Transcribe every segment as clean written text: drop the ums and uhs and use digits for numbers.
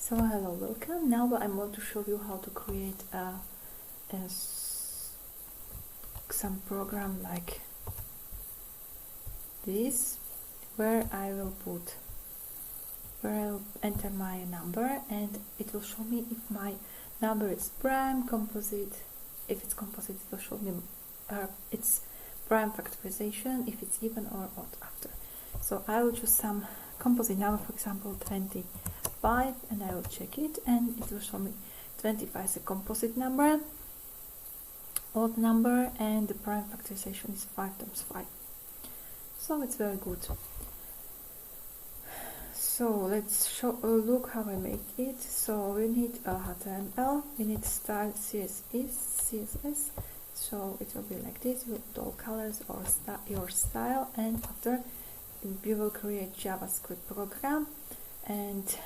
So hello, welcome. Now I'm going to show you how to create some program like this, where I'll enter my number and it will show me if my number is prime, composite. If it's composite, it will show me it's prime factorization, if it's even or odd after. So I will choose some composite number, for example 25, and I will check it and it will show me 25 is a composite number, odd number, and the prime factorization is 5 times 5. So it's very good. So let's look how I make it. So we need HTML, we need style CSS. So it will be like this with all colors or your style, and after we will create JavaScript program, and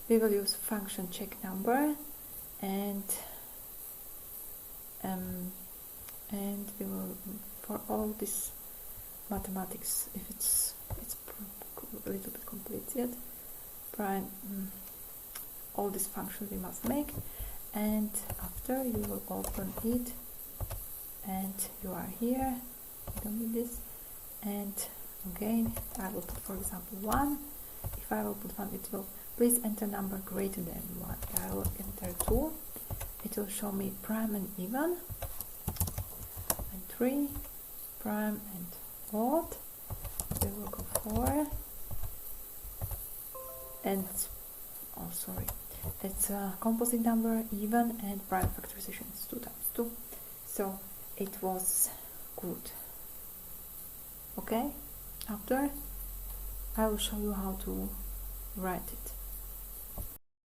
we will use function check number, and we will, for all this mathematics, if it's a little bit complicated, prime, all these functions we must make, and after you will open it and you are here, you don't need this, and again I will put, for example, 1. If I will put 1, it will please enter number greater than 1. I will enter 2. It will show me prime and even, and 3, prime and odd. We will go 4, and oh sorry, it's a composite number, even, and prime factorization is 2 times 2. So it was good. Okay, after I will show you how to write it.